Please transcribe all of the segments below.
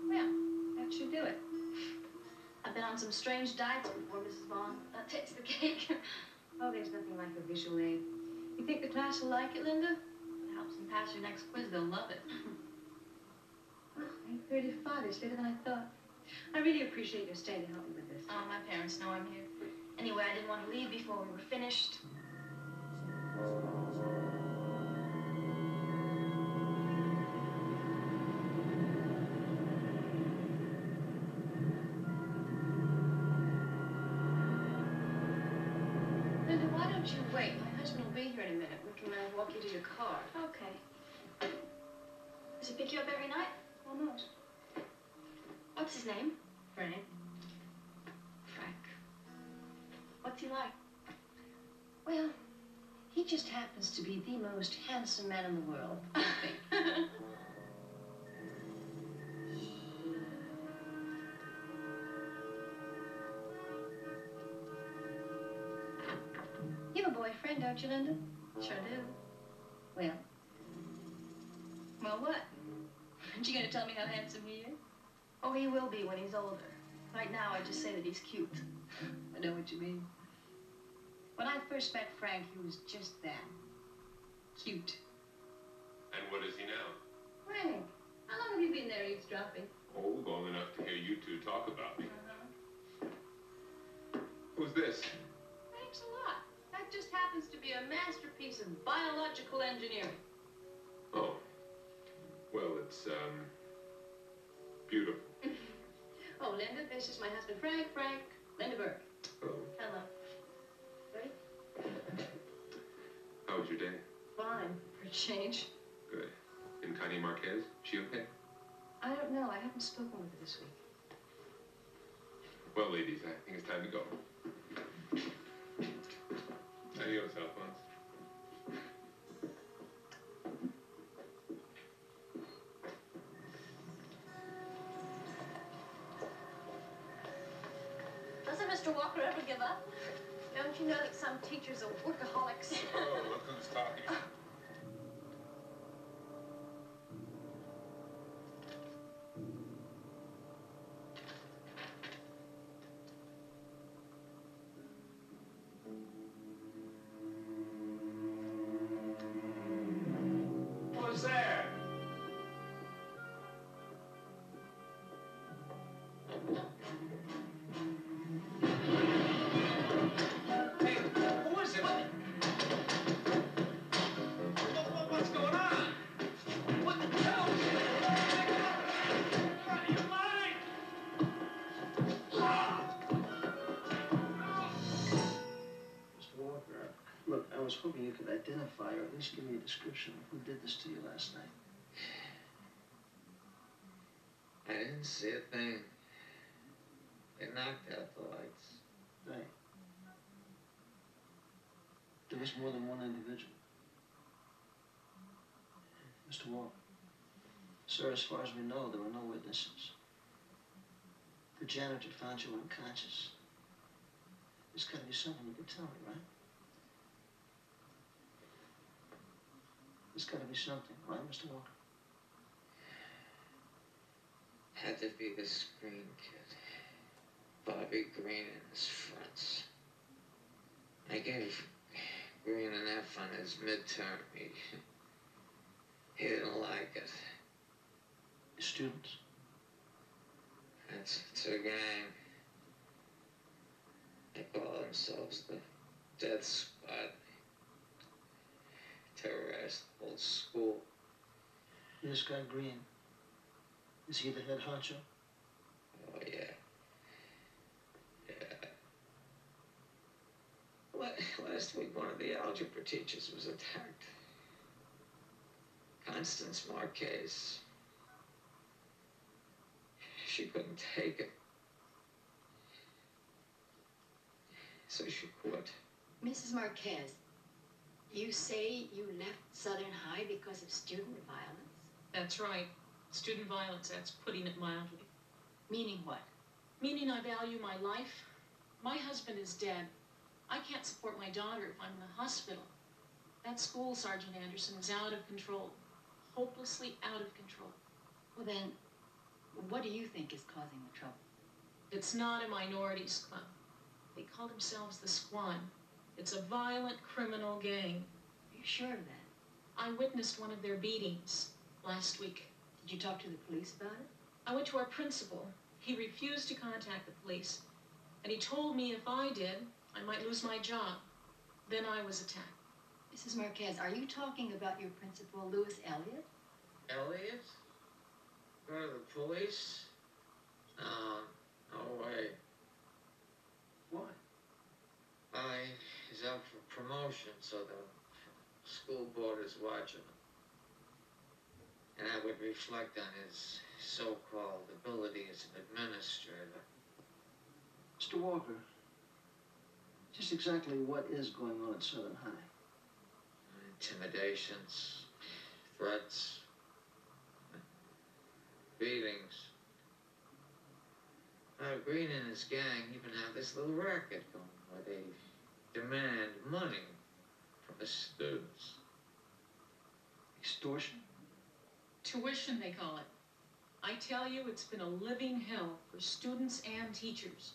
Well, that should do it. I've been on some strange diets before, Mrs. Vaughn. That takes the cake. Oh, there's nothing like a visual aid. You think the class will like it, Linda? If it helps them pass your next quiz, they'll love it. Well, 8:35. It's later than I thought. I really appreciate your staying to help me with this. Oh, my parents know I'm here. Anyway, I didn't want to leave before we were finished. Linda, why don't you wait? My husband will be here in a minute. We can walk you to your car. Okay. Does he pick you up every night? Almost. What's his name? Frank. Frank. What's he like? Well, he just happens to be the most handsome man in the world, I think. You have a boyfriend, don't you, Linda? Sure do. Well? Well, what? Aren't you going to tell me how handsome he is? Oh, he will be when he's older. Right now, I just say that he's cute. I know what you mean. When I first met Frank, he was just that. Cute. And what is he now? Frank, how long have you been there eavesdropping? Oh, long enough to hear you two talk about me. Uh-huh. Who's this? Thanks a lot. That just happens to be a masterpiece of biological engineering. Oh. Well, it's, beautiful. Oh, Linda, this is my husband, Frank, Linda Burke. Hello. Hello. Ready? How was your day? Fine, for a change. Good. And Connie Marquez, she okay? I don't know. I haven't spoken with her this week. Well, ladies, I think it's time to go. Adios, Alphonse. Doesn't Mr. Walker ever give up? Don't you know that some teachers are workaholics? Oh, look who's talking. What's that? Hey, who is it? What's going on? What the hell? Out of your mind! Mr. Walker, look, I was hoping you could identify or at least give me a description of who did this to you last night. I didn't see a thing. They knocked out the lights. Right. There was more than one individual. Mr. Walker, sir, as far as we know, there were no witnesses. The janitor found you unconscious. There's got to be something you could tell me, right? There's got to be something, right, Mr. Walker? Had to be the screen kid. Bobby Green and his friends. I gave Green an F on his midterm. He didn't like it. Students? It's a gang. They call themselves the Death Squad. Terrorized the whole school. This guy Green, is he the head honcho? Oh, yeah. Last week, one of the algebra teachers was attacked. Constance Marquez. She couldn't take it. So she quit. Mrs. Marquez, you say you left Southern High because of student violence? That's right. Student violence, that's putting it mildly. Meaning what? Meaning I value my life. My husband is dead. I can't support my daughter if I'm in the hospital. That school, Sergeant Anderson, is out of control. Hopelessly out of control. Well then, what do you think is causing the trouble? It's not a minorities club. They call themselves the Squad. It's a violent criminal gang. Are you sure of that? I witnessed one of their beatings last week. Did you talk to the police about it? I went to our principal. He refused to contact the police. And he told me if I did, I might lose my job. Then I was attacked. Mrs. Marquez, are you talking about your principal, Louis Elliott? Elliot? Go to the police? No way. Why? He's up for promotion, so the school board is watching him. And that would reflect on his so-called ability as an administrator. Mr. Walker, just exactly what is going on at Southern High? Intimidations, threats, beatings. Green and his gang even have this little racket going where they demand money from the students. Extortion? Tuition, they call it. I tell you, it's been a living hell for students and teachers.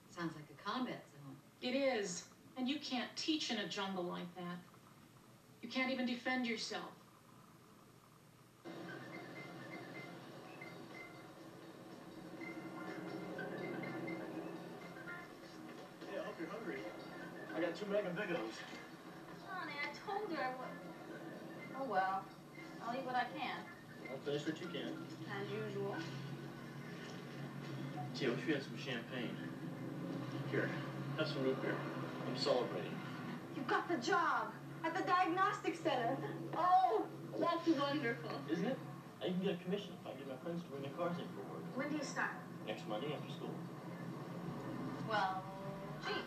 Sounds like a combat zone. It is. And you can't teach in a jungle like that. You can't even defend yourself. Hey, I hope you're hungry. I got 2 Mega Bigos. Honey, I told you I would. Oh, well. I'll eat what I can. I'll finish what you can. As usual. Gee, I wish we had some champagne. Here, have some root beer. I'm celebrating. You got the job at the diagnostic center. Oh, that's wonderful. Isn't it? I can get a commission if I get my friends to bring their cars in for work. When do you start? Next Monday after school. Well, gee.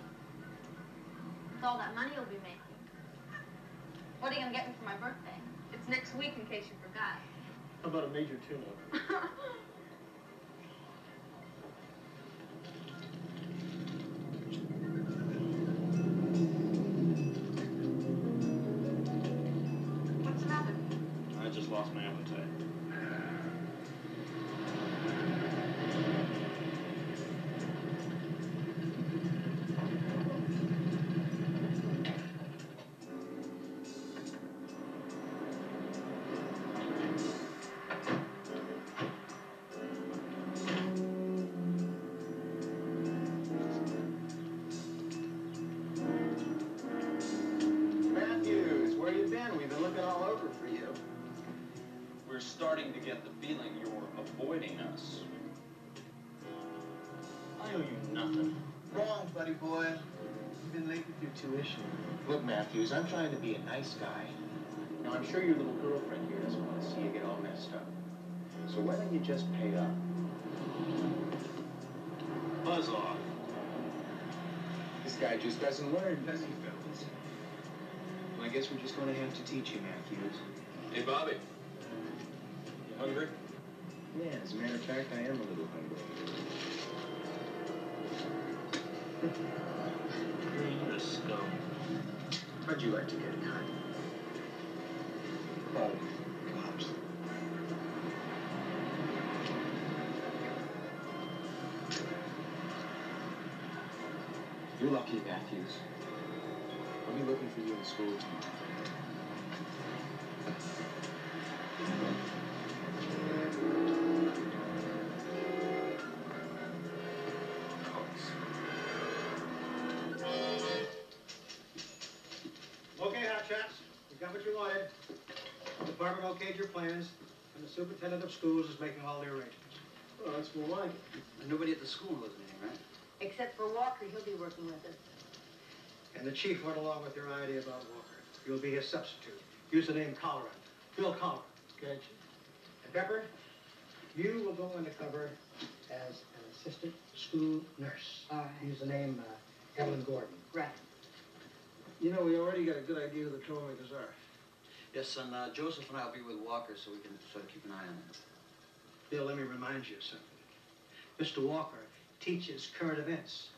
With all that money you'll be making. What are you going to get me for my birthday? It's next week in case you forgot. How about a major tune-up? What's the matter? I just lost my appetite. Matthews, where you been? We've been looking all over for you. We're starting to get the feeling you're avoiding us. I owe you nothing. Wrong, buddy boy. You've been late with your tuition. Look, Matthews, I'm trying to be a nice guy. Now, I'm sure your little girlfriend here doesn't want to see you get all messed up. So why don't you just pay up? Buzz off. This guy just doesn't learn, does he, fellas? Well, I guess we're just going to have to teach you, Matthews. Hey, Bobby. You hungry? Yeah, as a matter of fact, I am a little hungry. You're a scum. How'd you like to get cut? Oh, cops. You're lucky, Matthews. I'll be looking for you in school tomorrow. Okay, hotshots, you got what you wanted. The department okayed your plans, and the superintendent of schools is making all the arrangements. Well, that's more like it. And nobody at the school knows anything, right? Except for Walker, he'll be working with us. And the chief went along with your idea about Walker. You'll be his substitute. Use the name Colorado. Bill Colorado. Gotcha. And Pepper, you will go undercover as an assistant school nurse. All right. Use the name Ellen Gordon. Right. You know, we already got a good idea who the troublemakers are. Yes, and Joseph and I will be with Walker so we can sort of keep an eye on them. Bill, let me remind you of something. Mr. Walker teaches current events.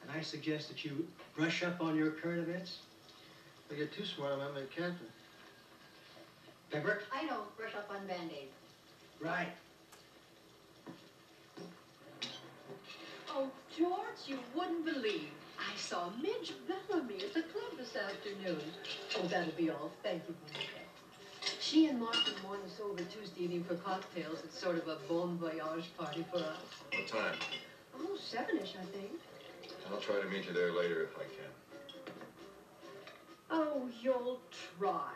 And I suggest that you brush up on your current events. If I get too smart, I might make captain. Debra? I know, brush up on Band-Aids. Right. Oh, George, you wouldn't believe. I saw Midge Bellamy at the club this afternoon. Oh, that'll be all. Thank you, Monica. She and Mark and Morn us over Tuesday evening for cocktails. It's sort of a bon voyage party for us. What time? Oh, 7-ish, I think. I'll try to meet you there later if I can. Oh, you'll try.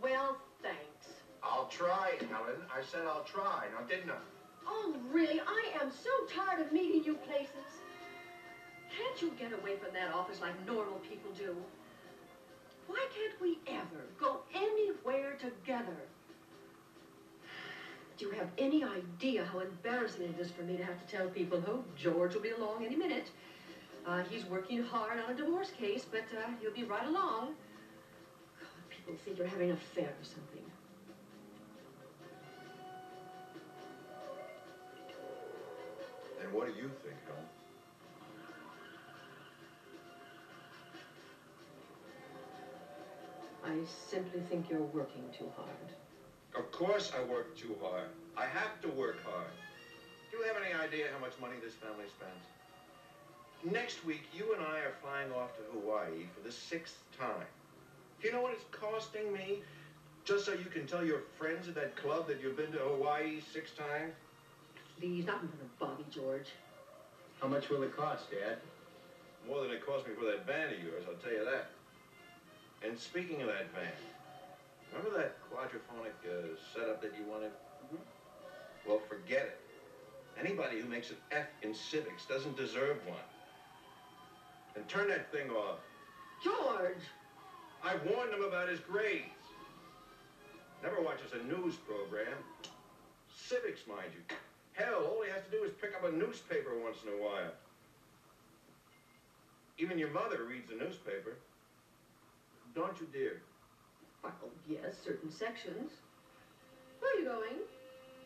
Well, thanks. I'll try, Helen. I said I'll try. Now, didn't I? Oh, really? I am so tired of meeting you places. Can't you get away from that office like normal people do? Why can't we ever go anywhere together? Do you have any idea how embarrassing it is for me to have to tell people, oh, George will be along any minute. He's working hard on a divorce case, but he'll be right along. God, people think you're having an affair or something. And what do you think, Helen? I simply think you're working too hard. Of course I work too hard. I have to work hard. Do you have any idea how much money this family spends? Next week, you and I are flying off to Hawaii for the 6th time. Do you know what it's costing me? Just so you can tell your friends at that club that you've been to Hawaii 6 times? Please, not in front of Bobby, George. How much will it cost, Dad? More than it cost me for that van of yours, I'll tell you that. And speaking of that van, remember that quadraphonic setup that you wanted? Mm-hmm. Well, forget it. Anybody who makes an F in civics doesn't deserve one. And turn that thing off. George! I've warned him about his grades. Never watches a news program. Civics, mind you. Hell, all he has to do is pick up a newspaper once in a while. Even your mother reads the newspaper. Don't you, dear? Well, yes, certain sections. Where are you going?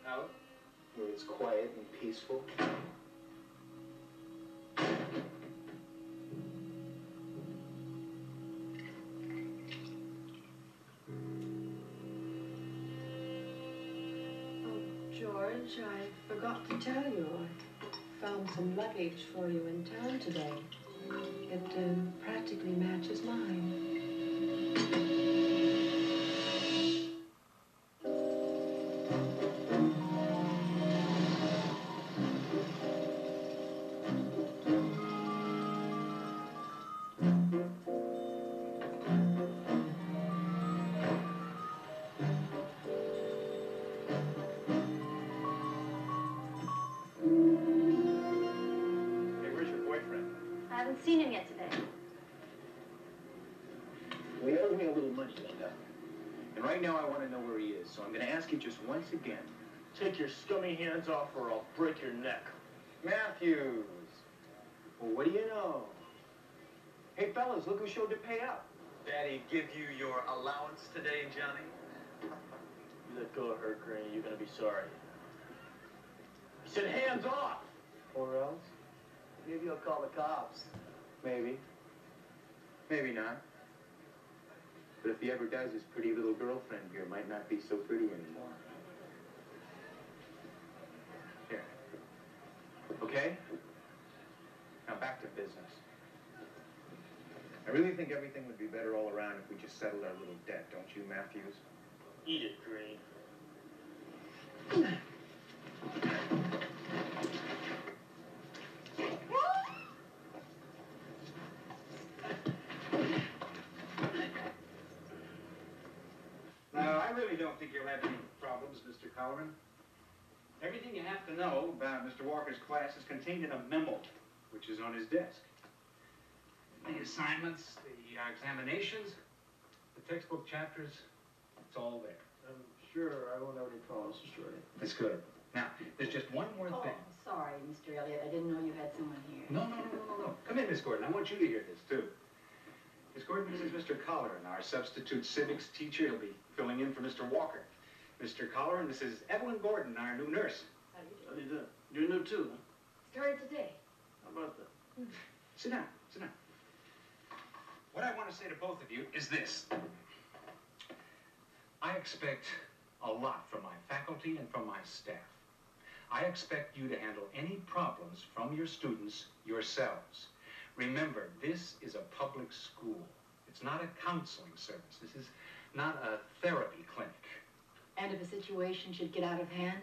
Out, where it's quiet and peaceful. George, I forgot to tell you. I found some luggage for you in town today. It practically matches mine. Seen him yet today. Well, he owes me a little money, Linda. And right now I want to know where he is, so I'm going to ask you just once again. Take your scummy hands off or I'll break your neck. Matthews! Well, what do you know? Hey, fellas, look who showed to pay up. Daddy give you your allowance today, Johnny? You let go of her, Granny, you're gonna be sorry. I said hands off! Or else? Maybe I'll call the cops. Maybe. Maybe not. But if he ever does, his pretty little girlfriend here might not be so pretty anymore. Here. Okay? Now back to business. I really think everything would be better all around if we just settled our little debt, don't you, Matthews? Eat it, Green. I really don't think you'll have any problems, Mr. Holliman. Everything you have to know about Mr. Walker's class is contained in a memo, which is on his desk. The assignments, the examinations, the textbook chapters, it's all there. I'm sure I won't have any problems, Mr. Elliott. That's good. Now, there's just one more Oh, thing. sorry, Mr. Elliott. I didn't know you had someone here. No. Come in, Miss Gordon. I want you to hear this, too. Miss Gordon, this is Mr. Colleran, our substitute civics teacher. He'll be filling in for Mr. Walker. Mr. Colleran, this is Evelyn Gordon, our new nurse. How do you do? How do you do? You're new too, huh? Started today. How about that? Sit down, sit down. What I want to say to both of you is this. I expect a lot from my faculty and from my staff. I expect you to handle any problems from your students yourselves. Remember, this is a public school. It's not a counseling service. This is not a therapy clinic. And if a situation should get out of hand?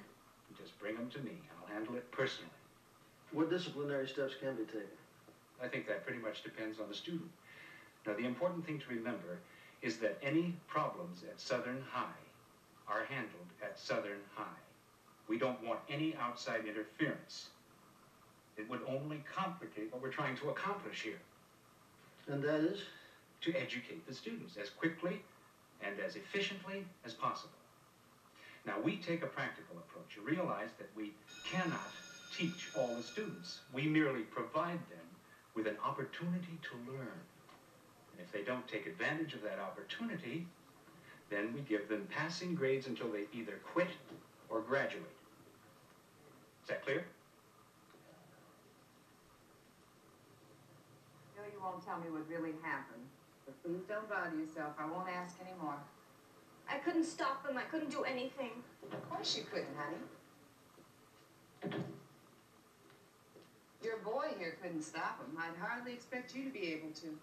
Just bring them to me. I'll handle it personally. What disciplinary steps can be taken? I think that pretty much depends on the student. Now, the important thing to remember is that any problems at Southern High are handled at Southern High. We don't want any outside interference. It would only complicate what we're trying to accomplish here. And that is? To educate the students as quickly and as efficiently as possible. Now, we take a practical approach. You realize that we cannot teach all the students. We merely provide them with an opportunity to learn. And if they don't take advantage of that opportunity, then we give them passing grades until they either quit or graduate. Is that clear? I know you won't tell me what really happened, but please don't bother yourself. I won't ask any more. I couldn't stop them. I couldn't do anything. Of course you couldn't, honey. Your boy here couldn't stop him. I'd hardly expect you to be able to.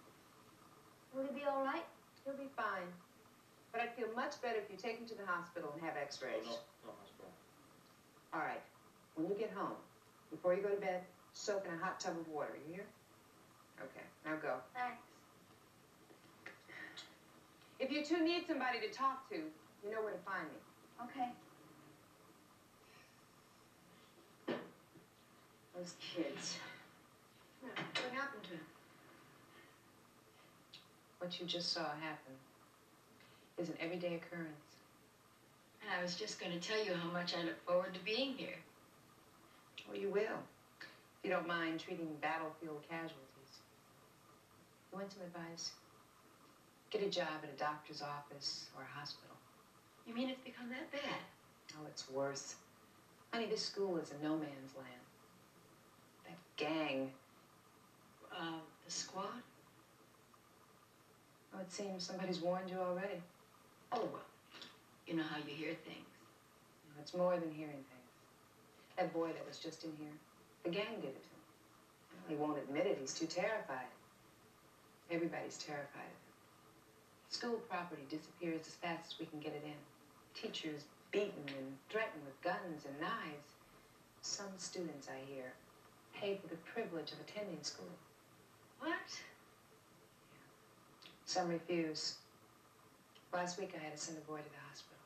Will he be all right? He'll be fine. But I'd feel much better if you take him to the hospital and have x-rays. No hospital. All right. When you get home, before you go to bed, soak in a hot tub of water. You hear? Okay. Now go. Thanks. If you two need somebody to talk to, you know where to find me. Okay. Those kids. What happened to him? What you just saw happen is an everyday occurrence. And I was just going to tell you how much I look forward to being here. Well, you will. If you don't mind treating battlefield casualties. You want some advice? Get a job at a doctor's office or a hospital. You mean it's become that bad? Oh, it's worse. Honey, this school is a no man's land. That gang. The squad? Oh, it seems somebody's warned you already. Oh, well, you know how you hear things. It's more than hearing things. That boy that was just in here, the gang did it to him. Well, he won't admit it. He's too terrified. Everybody's terrified of him. School property disappears as fast as we can get it in. Teachers beaten and threatened with guns and knives. Some students, I hear, pay for the privilege of attending school. What? Some refuse. Last week I had to send a boy to the hospital.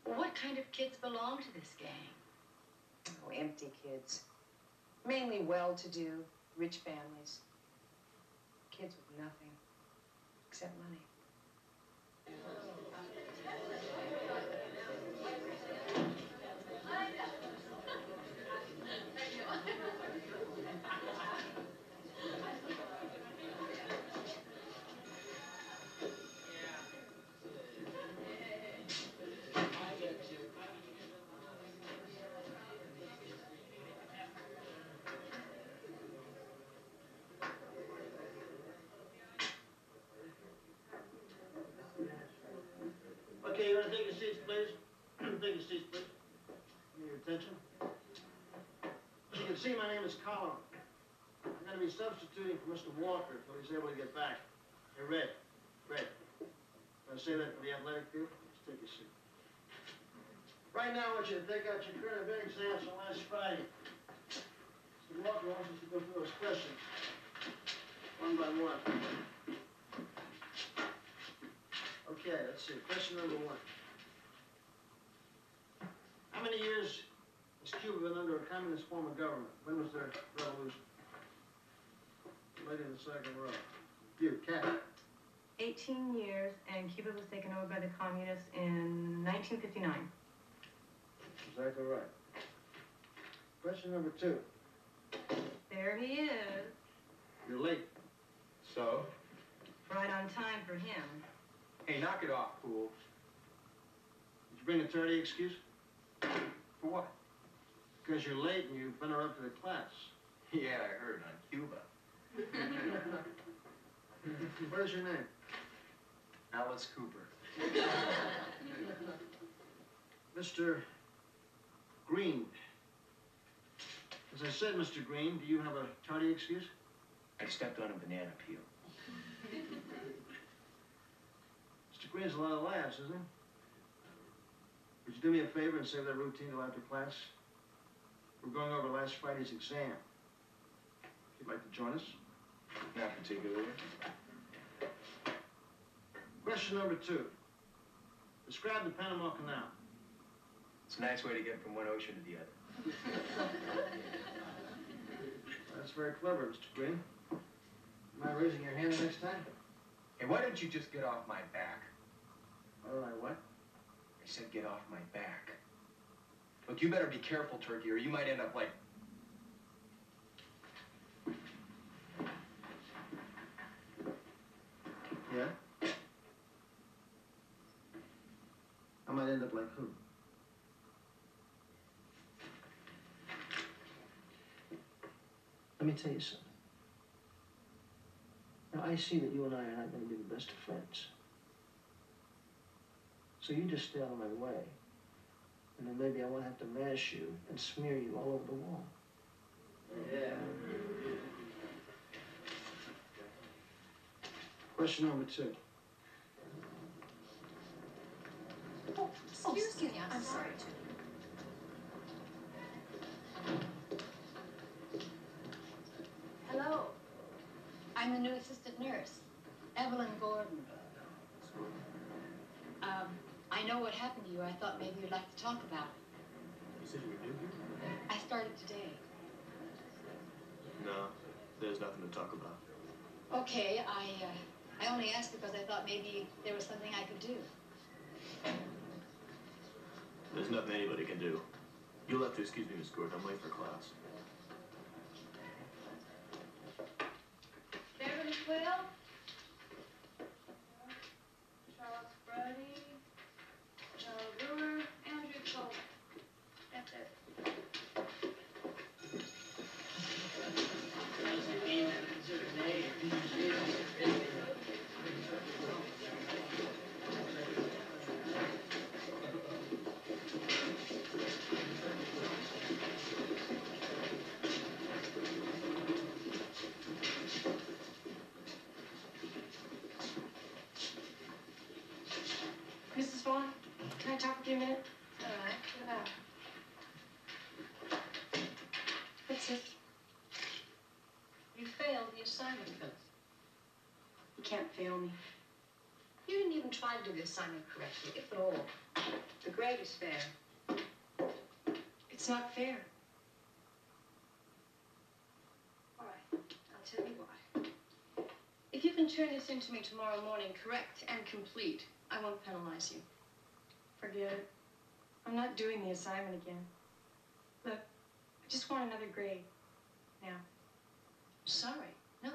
Well, what kind of kids belong to this gang? Oh, empty kids. Mainly well-to-do, rich families. Kids with nothing except money. Okay, you want to take your seats, please? Take your seats, please. Give me your attention. As you can see, my name is Holliman. I'm going to be substituting for Mr. Walker until he's able to get back. Hey, Red. Red. Want to say that for the athletic field? Let's take your seat. Right now, I want you to take out your current event exams from last Friday. Mr. Walker wants us to go through those questions, one by one. Okay, let's see. Question number 1. How many years has Cuba been under a communist form of government? When was their revolution? Lady in the second row. You, Cat. 18 years, and Cuba was taken over by the communists in 1959. Exactly right. Question number 2. There he is. You're late. So? Right on time for him. Hey, knock it off, fool. Did you bring a tardy excuse? For what? Because you're late and you've interrupted the class. Yeah, I heard, on Cuba. What is your name? Alice Cooper. Mr. Green. As I said, Mr. Green, do you have a tardy excuse? I stepped on a banana peel. Mr. Green's a lot of laughs, isn't he? Would you do me a favor and save that routine till after class? We're going over last Friday's exam. If you'd like to join us. Not particularly. Question number 2. Describe the Panama Canal. It's a nice way to get from one ocean to the other. That's very clever, Mr. Green. Am I raising your hand next time? Hey, why don't you just get off my back? Why don't I what? I said get off my back. Look, you better be careful, Turkey, or you might end up like... Yeah? I might end up like who? Let me tell you something. Now, I see that you and I are not going to be the best of friends. So you just stay out of my way. And then maybe I won't have to mash you and smear you all over the wall. Yeah. Question number 2. Oh, excuse me, I'm sorry. Hello. I'm the new assistant nurse, Evelyn Gordon. I know what happened to you. I thought maybe you'd like to talk about it. You said you were new here? I started today. No, there's nothing to talk about. Okay, I only asked because I thought maybe there was something I could do. There's nothing anybody can do. You'll have to excuse me, Miss Gordon. I'm late for class. Beverly Quill. Charles Brody. Charles Brewer. Andrew Cole. That's it. Mrs. Vaughn, can I talk with you a minute? All right. What about? What's it? You failed the assignment, Phyllis. You can't fail me. You didn't even try to do the assignment correctly, if at all. The grade is fair. It's not fair. All right. I'll tell you why. If you can turn this in to me tomorrow morning, correct and complete, I won't penalize you. Forget it. I'm not doing the assignment again. Look, I just want another grade. Now. Sorry. No.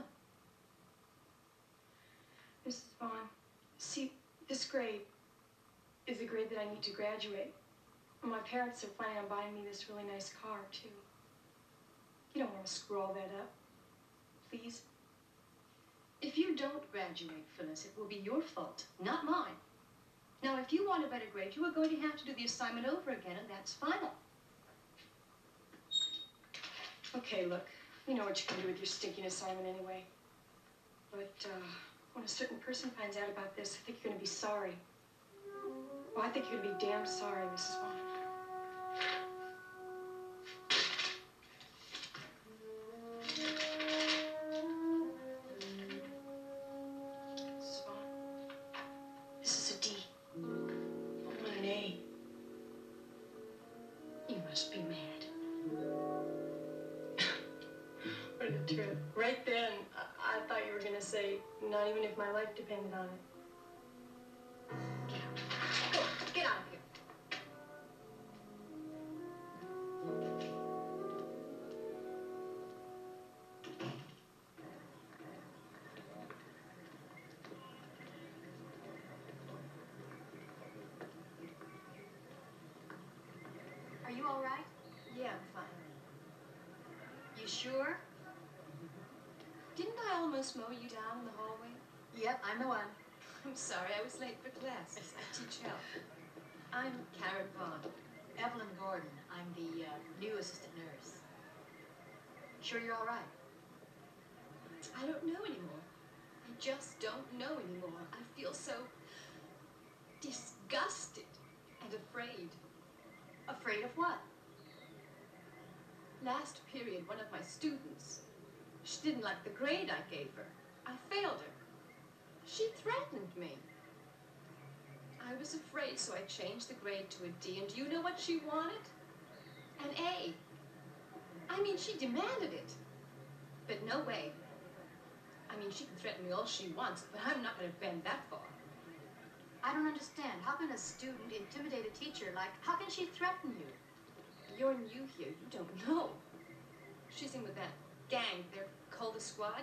Mrs. Vaughn, see, this grade is the grade that I need to graduate. And my parents are planning on buying me this really nice car, too. You don't want to screw all that up. Please? If you don't graduate, Phyllis, it will be your fault, not mine. Now, if you want a better grade, you are going to have to do the assignment over again, and that's final. Okay, look, you know what you can do with your stinking assignment anyway. But, when a certain person finds out about this, I think you're going to be sorry. Well, I think you're going to be damn sorry, Mrs. Vaughn. Mrs. Vaughn, this is a D. I want an A. You must be mad. What a trip. Right then, I thought you were going to say, not even if my life depended on it. Go, get out of here. Are you all right? Yeah, I'm fine. You sure? Didn't I almost mow you down in the hallway? Yep, I'm the one. I'm sorry, I was late for classes. I teach health. I'm Karen Vaughn. Evelyn Gordon. I'm the new assistant nurse. Sure you're all right? I don't know anymore. I just don't know anymore. I feel so disgusted and afraid. Afraid of what? Last period, one of my students, she didn't like the grade I gave her. I failed her. She threatened me. I was afraid, so I changed the grade to a D, and do you know what she wanted? An A. I mean, she demanded it. But no way. I mean, she can threaten me all she wants, but I'm not going to bend that far. I don't understand. How can a student intimidate a teacher? Like, how can she threaten you? You're new here. You don't know. She's in with that gang. They're called the Squad.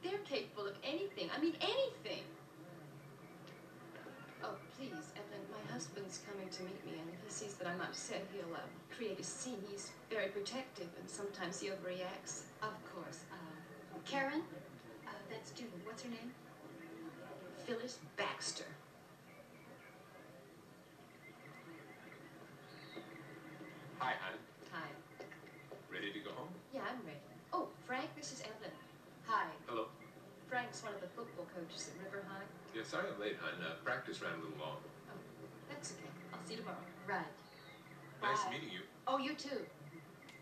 They're capable of anything. I mean, anything. Oh, please, Evelyn, my husband's coming to meet me, and if he sees that I'm upset, he'll create a scene. He's very protective, and sometimes he overreacts. Of course. Karen? That student, what's her name? Phyllis Baxter. Hi, hon. Hi. Ready to go home? Yeah, I'm ready. Oh, Frank, this is Evelyn. Hi. Hello. Frank's one of the football coaches at River High. Yeah, sorry I'm late, hon. Practice ran a little long. Oh, that's okay. I'll see you tomorrow. Right. Nice Bye. meeting you. Oh, you too.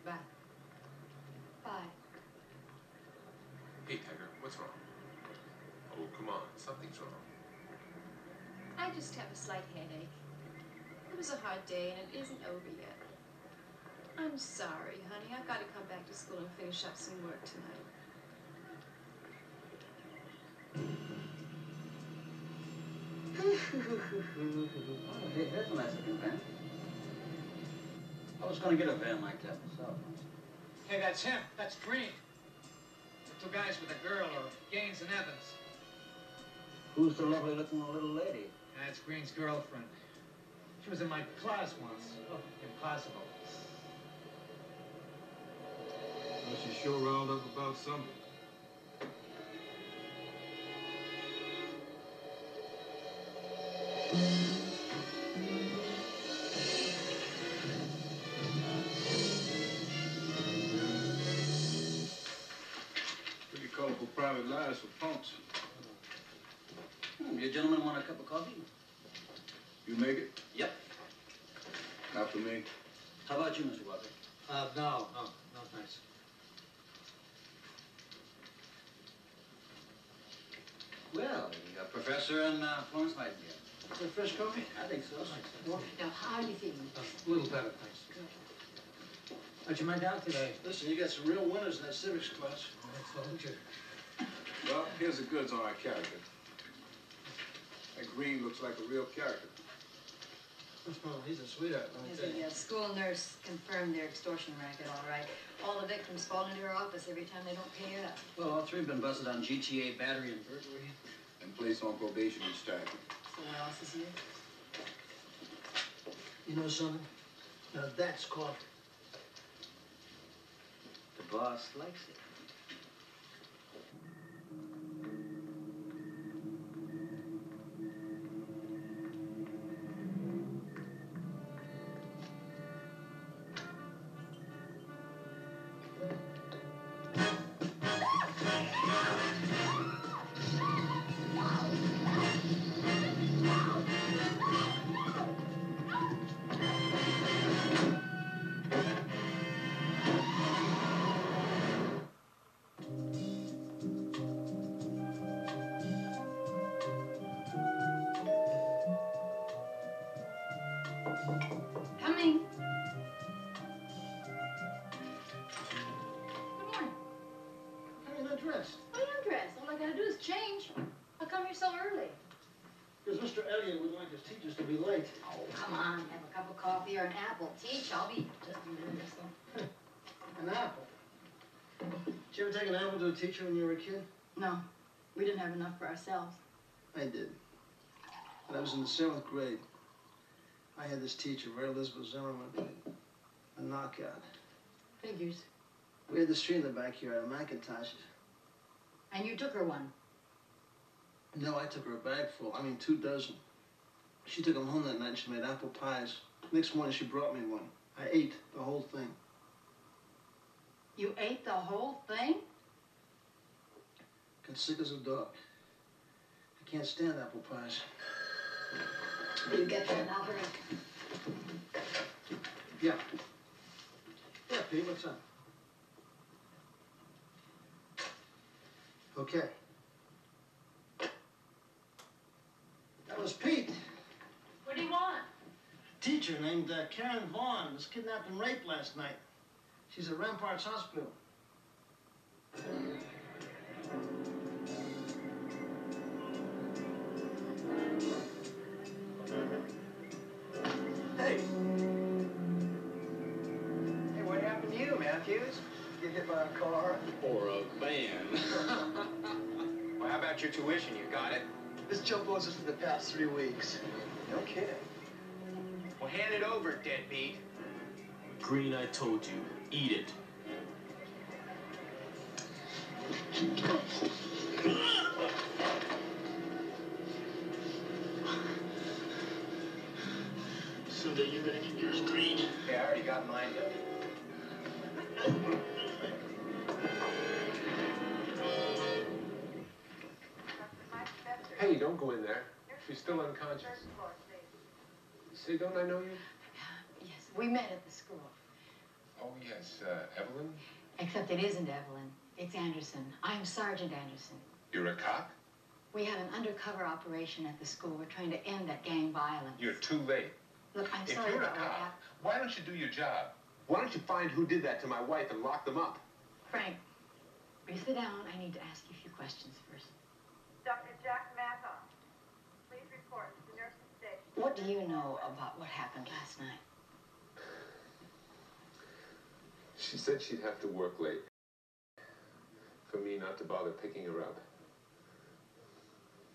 Bye. Bye. Hey, Tiger, what's wrong? Oh, come on. Something's wrong. I just have a slight headache. It was a hard day, and it isn't over yet. I'm sorry, honey. I've got to come back to school and finish up some work tonight. Oh, hey, there's a nice looking van. I was going to get a van like that myself. Hey, that's him. That's Green. The two guys with a girl are Gaines and Evans. Who's the lovely looking little lady? That's Green's girlfriend. She was in my class once. Oh, impossible. Well, she's sure riled up about something. Pretty colorful private lives for punks. You gentlemen want a cup of coffee? You make it? Yep. Not for me. How about you, Mr. Walker? No, thanks. Well, the professor and Florence Nightingale. Is that fresh coffee? I think so. Now, how are you feeling? A little better, thanks. How'd you make out today? Listen, you got some real winners in that civics class. I told you. Well, here's the goods on our character. That Green looks like a real character. Oh, he's a sweetheart, let me tell you. The school nurse confirmed their extortion racket, all right. All the victims fall into her office every time they don't pay her up. Well, all three have been busted on GTA, battery, and burglary. And placed on probation each time. So what else is here? You know something? Now that's coffee. The boss likes it. Coming. Good morning. How are you not dressed? What are you dressed? All I gotta do is change. How come you're so early? Because Mr. Elliot would like his teachers to be late. Oh, come on. Have a cup of coffee or an apple. Teach, I'll be just a minute or so. An apple? Did you ever take an apple to a teacher when you were a kid? No, we didn't have enough for ourselves. I did. When I was in the 7th grade, I had this teacher, Mary Elizabeth Zimmerman, a knockout. Figures. We had this tree in the backyard, a Macintosh. And you took her one? No, I took her a bag full. I mean, 2 dozen. She took them home that night and she made apple pies. Next morning, she brought me one. I ate the whole thing. You ate the whole thing? Got sick as a dog. I can't stand apple pies. You get that now, hurry. Yeah. Yeah, Pete, what's up? Okay. That was Pete. What do you want? Teacher named Karen Vaughn was kidnapped and raped last night. She's at Ramparts Hospital. Hey. Hey, what happened to you, Matthews? Get hit by a car? Or a van. Well, how about your tuition? You got it? This jump owes us for the past 3 weeks. No kidding. Well, hand it over, deadbeat. Green, I told you. Eat it. Someday you're gonna get yours, Green. Yeah, I already got mine done. Hey, don't go in there. She's still unconscious. Say, don't I know you? Yes, we met at the school. Oh, yes, Evelyn? Except it isn't Evelyn. It's Anderson. I'm Sergeant Anderson. You're a cop? We have an undercover operation at the school. We're trying to end that gang violence. You're too late. Look, I'm If sorry you're a about what cop, happened. why don't you do your job? Why don't you find who did that to my wife and lock them up? Frank, will you sit down? I need to ask you a few questions first. Dr. Jack Mattock, please report to the nursing station. What do you know about what happened last night? She said she'd have to work late. For me not to bother picking her up.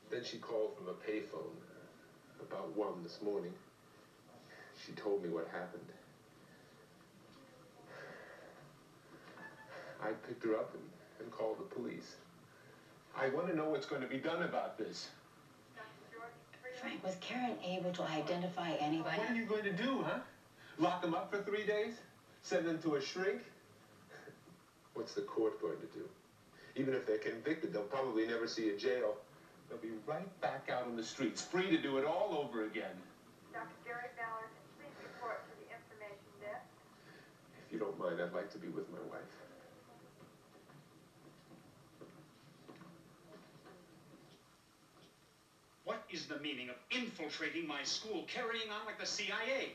Then she called from a payphone about 1 this morning. She told me what happened. I picked her up and called the police. I want to know what's going to be done about this. Frank, was Karen able to identify anybody? What are you going to do, huh? Lock them up for 3 days? Send them to a shrink? What's the court going to do? Even if they're convicted, they'll probably never see a jail. They'll be right back out on the streets, free to do it all over again. Dr. Jerry Ballard, please report to the information desk. If you don't mind, I'd like to be with my wife. What is the meaning of infiltrating my school, carrying on like the CIA,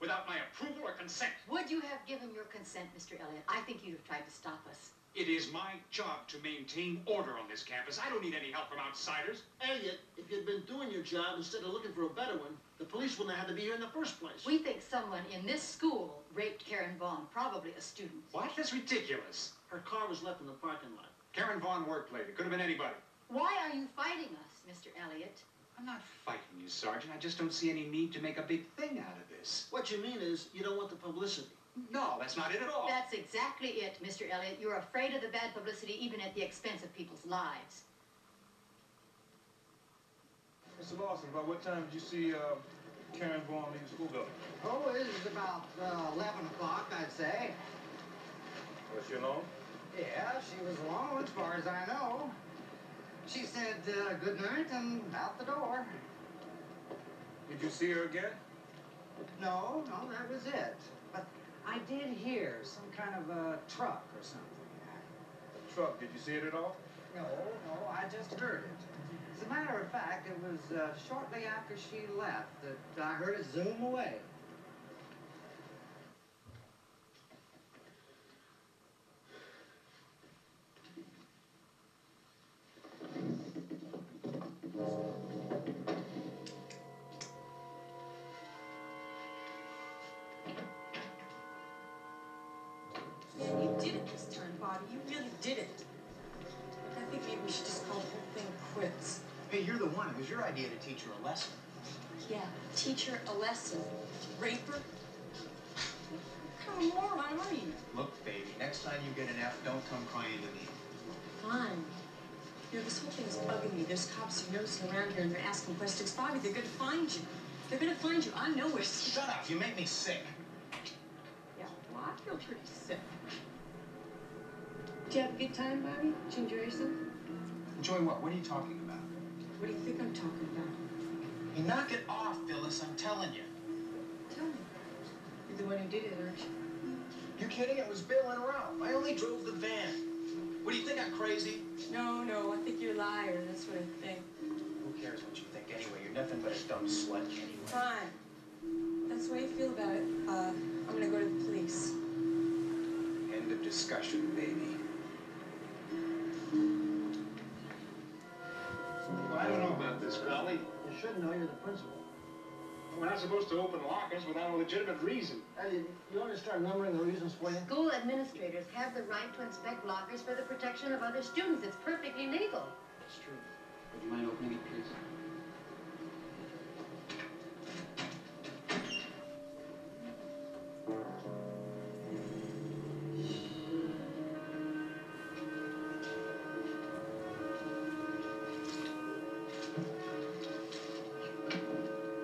without my approval or consent? Would you have given your consent, Mr. Elliott? I think you'd have tried to stop us. It is my job to maintain order on this campus. I don't need any help from outsiders. Elliot, if you'd been doing your job instead of looking for a better one, the police wouldn't have had to be here in the first place. We think someone in this school raped Karen Vaughn, probably a student. What? That's ridiculous. Her car was left in the parking lot. Karen Vaughn worked late. It could have been anybody. Why are you fighting us, Mr. Elliott? I'm not fighting you, Sergeant. I just don't see any need to make a big thing out of this. What you mean is you don't want the publicity. No, that's not it at all. That's exactly it, Mr. Elliott. You're afraid of the bad publicity, even at the expense of people's lives. Mr. Lawson, about what time did you see Karen Vaughn leave the school building? Oh, it was about 11 o'clock, I'd say. Was she alone? Yeah, she was alone as far as I know. She said good night and out the door. Did you see her again? No, that was it. But I did hear some kind of a truck or something. A truck, did you see it at all? No, I just heard it. As a matter of fact, it was shortly after she left that I heard it zoom away. You did it this time, Bobby. You really did it. I think maybe we should just call the whole thing quits. Hey, you're the one. It was your idea to teach her a lesson. Yeah, teach her a lesson. Rape her? What kind of moron are you? Look, baby, next time you get an F, don't come crying to me. Fine. You know, this whole thing's bugging me. There's cops who nosing around here and they're asking questions. Bobby, they're gonna find you. They're gonna find you. I know where. Shut up, you make me sick. Yeah, well, I feel pretty sick. Did you have a good time, Bobby? Did you enjoy yourself? Enjoy what? What are you talking about? What do you think I'm talking about? Hey, knock it off, Phyllis, I'm telling you. Tell me. You're the one who did it, aren't you? You kidding? It was Bill and Ralph. I only drove the van. What do you think, I'm crazy? No, I think you're a liar. That's what I think. Who cares what you think anyway? You're nothing but a dumb slut anyway. Fine. That's the way you feel about it. I'm gonna go to the police. End of discussion, baby. Well, I don't know about this, Crowley. You should know you're the principal. We're not supposed to open lockers without a legitimate reason. You want to start numbering the reasons for you? School administrators have the right to inspect lockers for the protection of other students. It's perfectly legal. It's true. Would you mind opening it, please?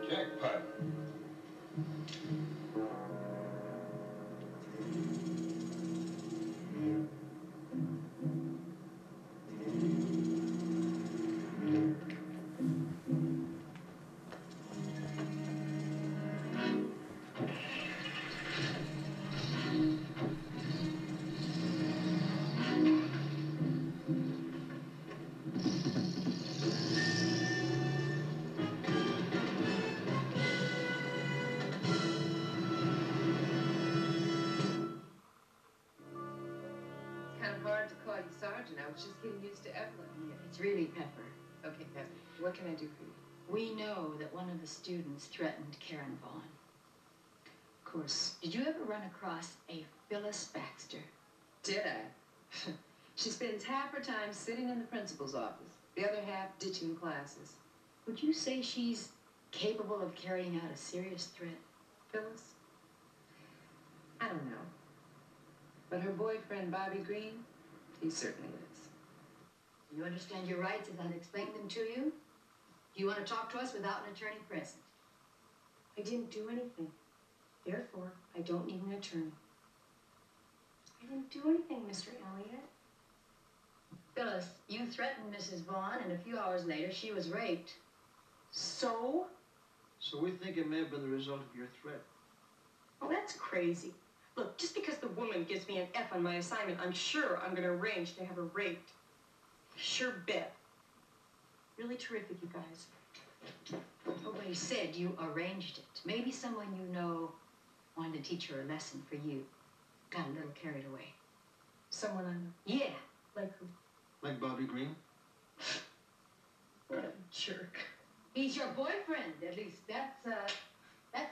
Jackpot. Sergeant. I was just getting used to Evelyn. Yeah, it's really Pepper. Okay, Pepper. What can I do for you? We know that one of the students threatened Karen Vaughn. Of course. Did you ever run across a Phyllis Baxter? Did I? She spends half her time sitting in the principal's office, the other half ditching classes. Would you say she's capable of carrying out a serious threat? Phyllis? I don't know. But her boyfriend, Bobby Green, he certainly is. You understand your rights as I've explained them to you? Do you want to talk to us without an attorney present? I didn't do anything. Therefore, I don't need an attorney. I didn't do anything, Mr. Elliott. Phyllis, you threatened Mrs. Vaughn, and a few hours later, she was raped. So? So we think it may have been the result of your threat. Well, that's crazy. Look, just because the woman gives me an F on my assignment, I'm sure I'm going to arrange to have her raped. Sure bet. Really terrific, you guys. Nobody said you arranged it. Maybe someone you know wanted to teach her a lesson for you. Got a little carried away. Someone I know? Yeah. Like who? Like Bobby Green? What a jerk. He's your boyfriend. At least that's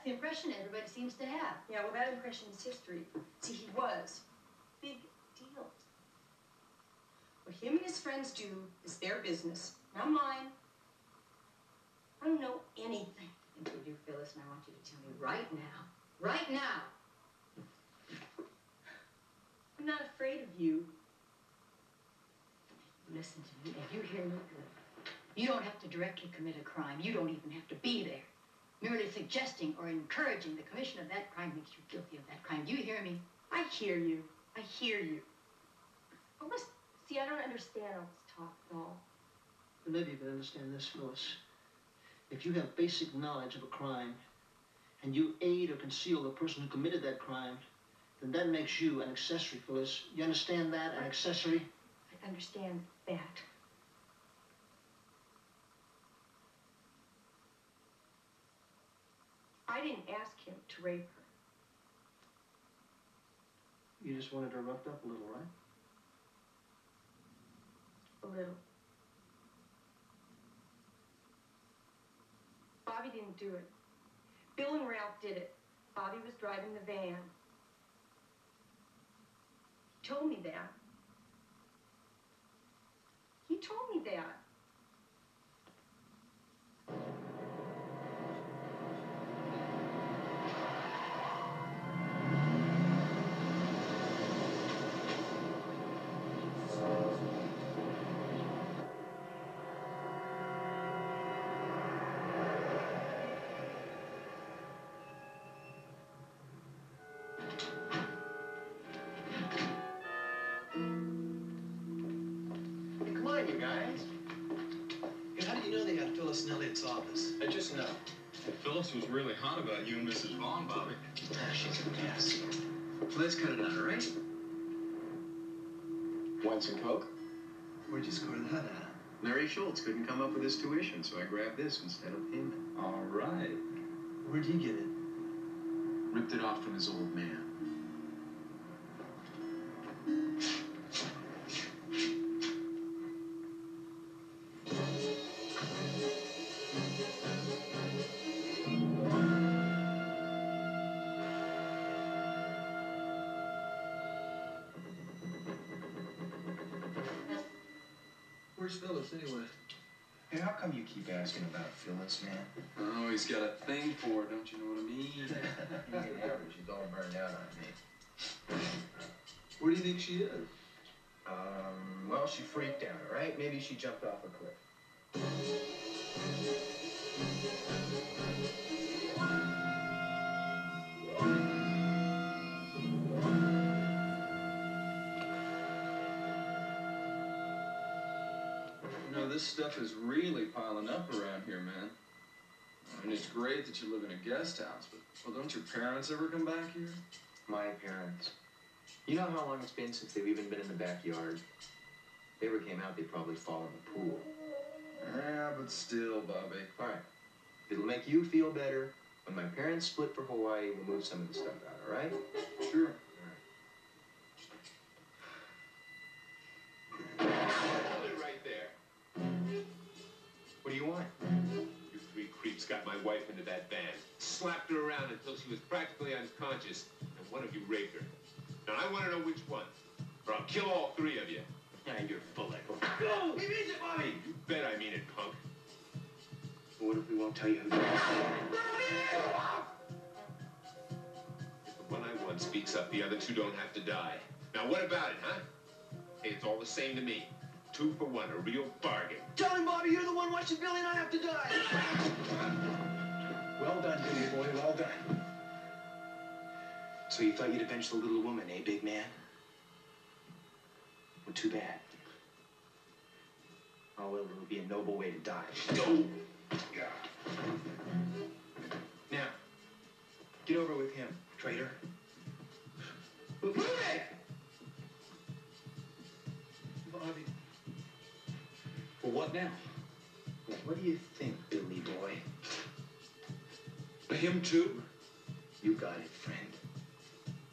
the impression everybody seems to have. Yeah, well, that impression is history. See, he was. Big deal. What him and his friends do is their business, not mine. I don't know anything. I think you do, Phyllis, and I want you to tell me right now. Right now! I'm not afraid of you. Listen to me, if you hear me good. You don't have to directly commit a crime. You don't even have to be there. Merely suggesting or encouraging the commission of that crime makes you guilty of that crime. Do you hear me? I hear you. I hear you. But listen, see, I don't understand all this talk at all. But maybe you can understand this, Phyllis. If you have basic knowledge of a crime, and you aid or conceal the person who committed that crime, then that makes you an accessory, Phyllis. You understand that, an accessory? I understand that. I didn't ask him to rape her. You just wanted her roughed up a little, right? A little. Bobby didn't do it. Bill and Ralph did it. Bobby was driving the van. He told me that. He told me that. you guys? Hey, how do you know they got Phyllis in Elliott's office? I just know. Phyllis was really hot about you and Mrs. Vaughn, Bobby. She's a mess. Well, let's cut it out, all right? Want some Coke? Where'd you score that at? Larry Schultz couldn't come up with his tuition, so I grabbed this instead of payment. All right. Where'd he get it? Ripped it off from his old man. Where's Phyllis, anyway? Hey, how come you keep asking about Phyllis, man? Oh, he's got a thing for her, don't you know what I mean? You can have her. She's all burned out on me. Where do you think she is? Well, she freaked out, all right? Maybe she jumped off a cliff. You know, this stuff is really piling up around here, man. I mean, it's great that you live in a guest house, but, well, don't your parents ever come back here? My parents. You know how long it's been since they've even been in the backyard? If they ever came out, they'd probably fall in the pool. Yeah, but still, Bobby. All right. If it'll make you feel better, when my parents split for Hawaii, we'll move some of the stuff out, all right? Sure. Hold it right there. What do you want? You three creeps got my wife into that van, slapped her around until she was practically unconscious, and one of you raped her. Now I want to know which one, or I'll kill all three of you. Yeah, you're full of it. Go! He means it, Bobby! You bet I mean it, punk. What if we won't tell you who did it? If the one I want speaks up, the other two don't have to die. Now what about it, huh? Hey, it's all the same to me. 2 for 1, a real bargain. Tell him, Bobby, you're the one watching Billy and I have to die! Well done, Billy boy, well done. So you thought you'd avenge the little woman, eh, big man? Well, too bad. Oh, well, it'll be a noble way to die. Go! Now, get over with him, traitor. Move it! Bobby. Well, what now? Well, what do you think, Billy boy? Him too? You got it, friend.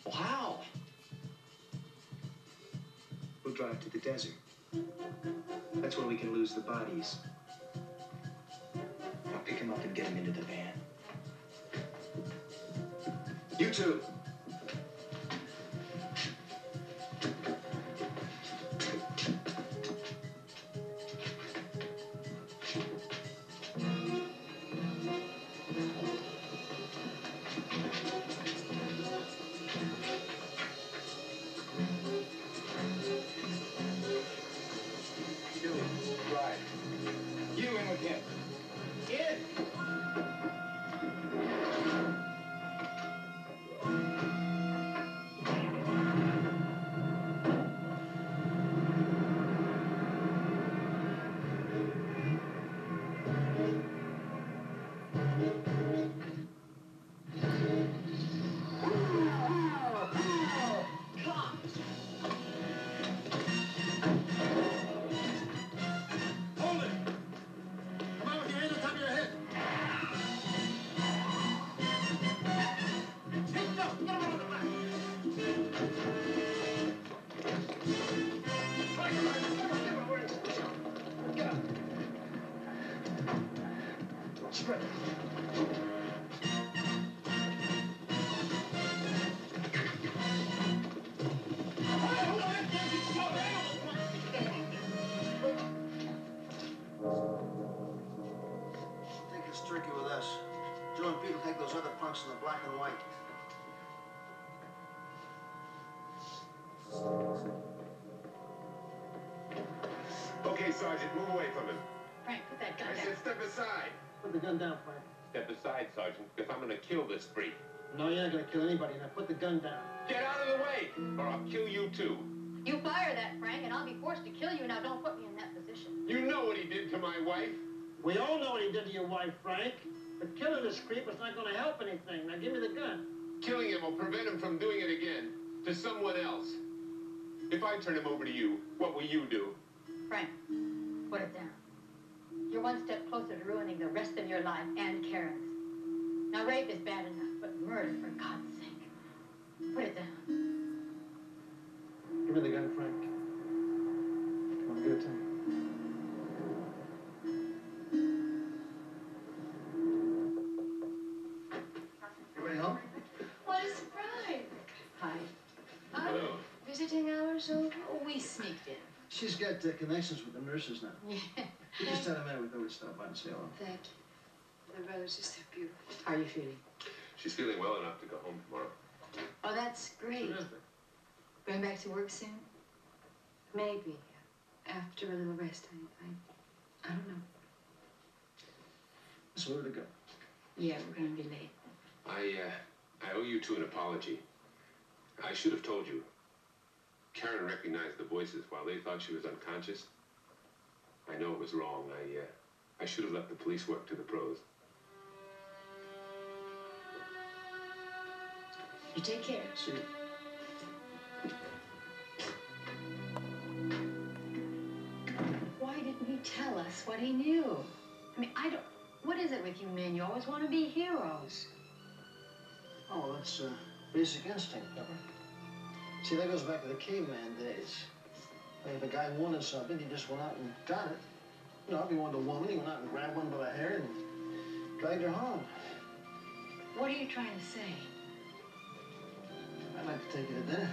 Well, how? We'll drive to the desert. That's where we can lose the bodies. I'll pick him up and get him into the van. You two. Tricky with us. Joe and Pete will take those other punks in the black and white. Okay, Sergeant, move away from him. Frank, put that gun I down. said step aside. Put the gun down, Frank. Step aside, Sergeant, because I'm gonna kill this freak. No, you're not gonna kill anybody. Now put the gun down. Get out of the way, or I'll kill you too. You fire that, Frank, and I'll be forced to kill you. Now, don't put me in that position. You know what he did to my wife. We all know what he did to your wife, Frank. But killing this creep is not going to help anything. Now, give me the gun. Killing him will prevent him from doing it again to someone else. If I turn him over to you, what will you do? Frank, put it down. You're one step closer to ruining the rest of your life and Karen's. Now, rape is bad enough, but murder, for God's sake. Put it down. Give me the gun, Frank. Come on, give it to me. Everybody home? What a surprise. Hi. Hello. Visiting hours over? Oh, we sneaked in. She's got connections with the nurses now. Yeah. We just had a minute. We thought we'd stop by and say hello. Thank you. The weather's just so beautiful. How are you feeling? She's feeling well enough to go home tomorrow. Oh, that's great. Going back to work soon? Maybe. After a little rest, I don't know. So where to go? Yeah, we're going to be late. I owe you two an apology. I should have told you. Karen recognized the voices while they thought she was unconscious. I know it was wrong. I should have left the police work to the pros. You take care. See you. Why didn't he tell us what he knew? I mean, I don't... What is it with you men? You always want to be heroes. Oh, that's basic instinct, Pepper. See, that goes back to the caveman days. If a guy wanted something, he just went out and got it. You know, if he wanted a woman, he went out and grabbed one by the hair and dragged her home. What are you trying to say? I'd like to take you to dinner.